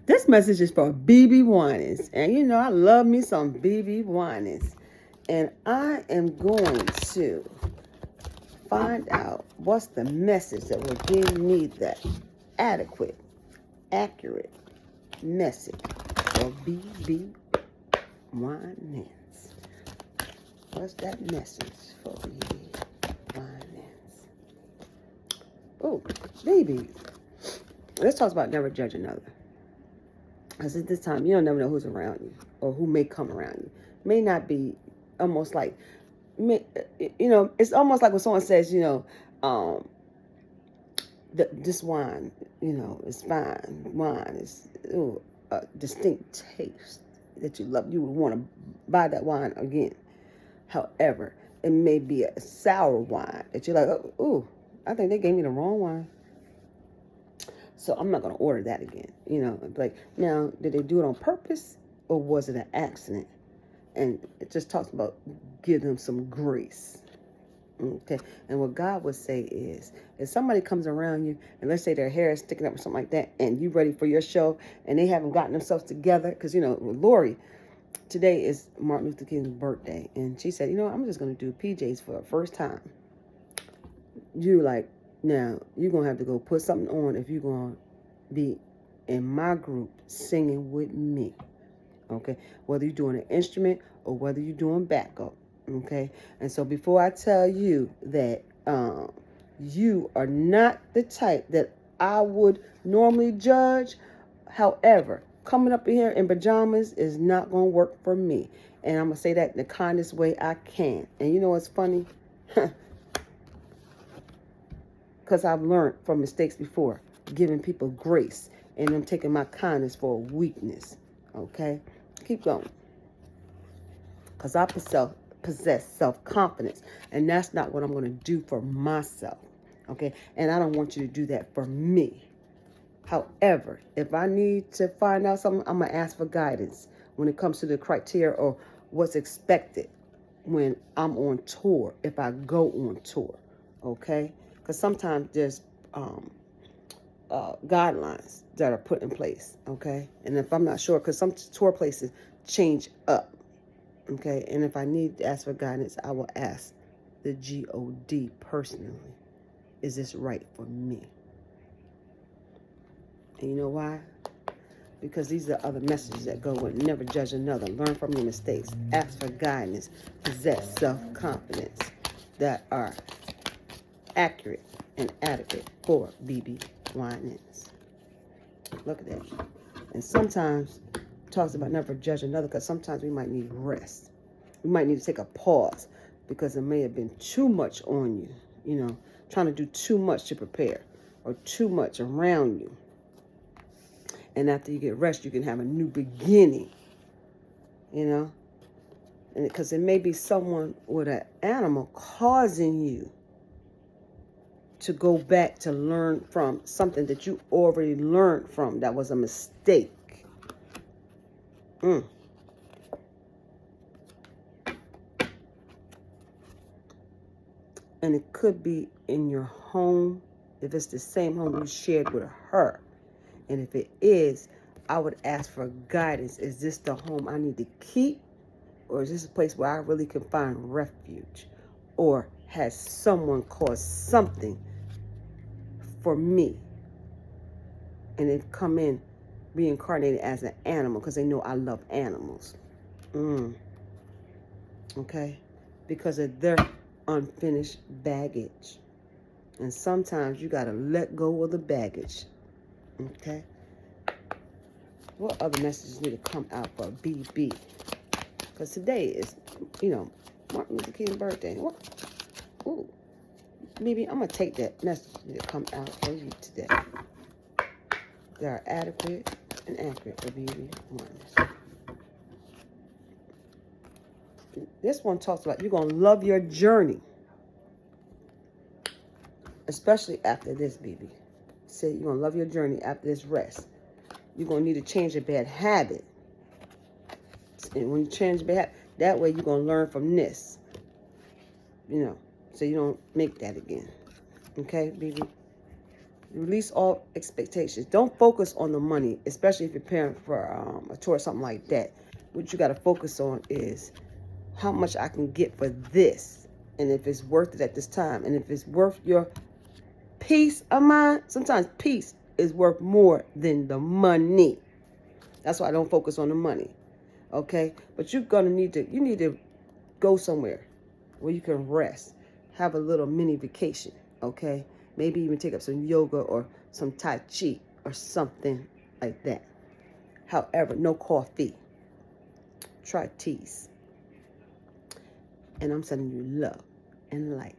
This message is for BB Winans. And you know, I love me some BB Winans. And I am going to find out what's the message that will give me that adequate, accurate message for BB Winans. What's that message for BB Winans? Oh, baby. Let's talk about never judge another. Because at this time, you don't never know who's around you or who may come around you. May not be almost like, it's almost like when someone says, this wine, is fine. Wine is a distinct taste that you love. You would want to buy that wine again. However, it may be a sour wine that you're like, I think they gave me the wrong wine. So I'm not going to order that again. Like, now, did they do it on purpose or was it an accident? And it just talks about give them some grace. Okay. And what God would say is, if somebody comes around you and let's say their hair is sticking up or something like that, and you ready for your show and they haven't gotten themselves together, because, Lori, today is Martin Luther King's birthday. And she said, I'm just going to do PJs for the first time. You like, now, you're going to have to go put something on if you're going to be in my group singing with me, okay? Whether you're doing an instrument or whether you're doing backup, okay? And so before I tell you that you are not the type that I would normally judge, however, coming up in here in pajamas is not going to work for me. And I'm going to say that in the kindest way I can. And you know what's funny? Because I've learned from mistakes before, giving people grace and them taking my kindness for a weakness. Okay? Keep going. Because I possess self-confidence. And that's not what I'm going to do for myself. Okay? And I don't want you to do that for me. However, if I need to find out something, I'm going to ask for guidance when it comes to the criteria or what's expected when I'm on tour, if I go on tour. Okay? Because sometimes there's guidelines that are put in place, okay? And if I'm not sure, because some tour places change up, okay? And if I need to ask for guidance, I will ask the GOD personally. Is this right for me? And you know why? Because these are other messages that go with never judge another, learn from your mistakes, ask for guidance, possess self-confidence that are accurate and adequate for BB Winans. Look at that. And sometimes it talks about never judge another, because sometimes we might need rest. We might need to take a pause because it may have been too much on you, trying to do too much to prepare or too much around you. And after you get rest, you can have a new beginning, and because it may be someone with an animal causing you to go back to learn from something that you already learned from that was a mistake. And it could be in your home, if it's the same home you shared with her. And if it is, I would ask for guidance. Is this the home I need to keep? Or is this a place where I really can find refuge? Or has someone caused something for me, and they've come in reincarnated as an animal because they know I love animals. Okay? Because of their unfinished baggage. And sometimes you got to let go of the baggage. Okay? What other messages need to come out for BB? Because today is, Martin Luther King's birthday. What? Ooh. Maybe I'm going to take that message to come out for you today. They are adequate and accurate for BB Winans. This one talks about you're going to love your journey. Especially after this, BB. Say you're going to love your journey after this rest. You're going to need to change a bad habit. And when you change a bad habit, that way you're going to learn from this. So you don't make that again. Okay, BB? Release all expectations. Don't focus on the money, especially if you're preparing for a tour or something like that. What you got to focus on is how much I can get for this, and if it's worth it at this time, and if it's worth your peace of mind. Sometimes peace is worth more than the money. That's why I don't focus on the money. Okay? But you need to go somewhere where you can rest. Have a little mini vacation. Okay? Maybe even take up some yoga or some Tai Chi or something like that. However, no coffee. Try teas. And I'm sending you love and light.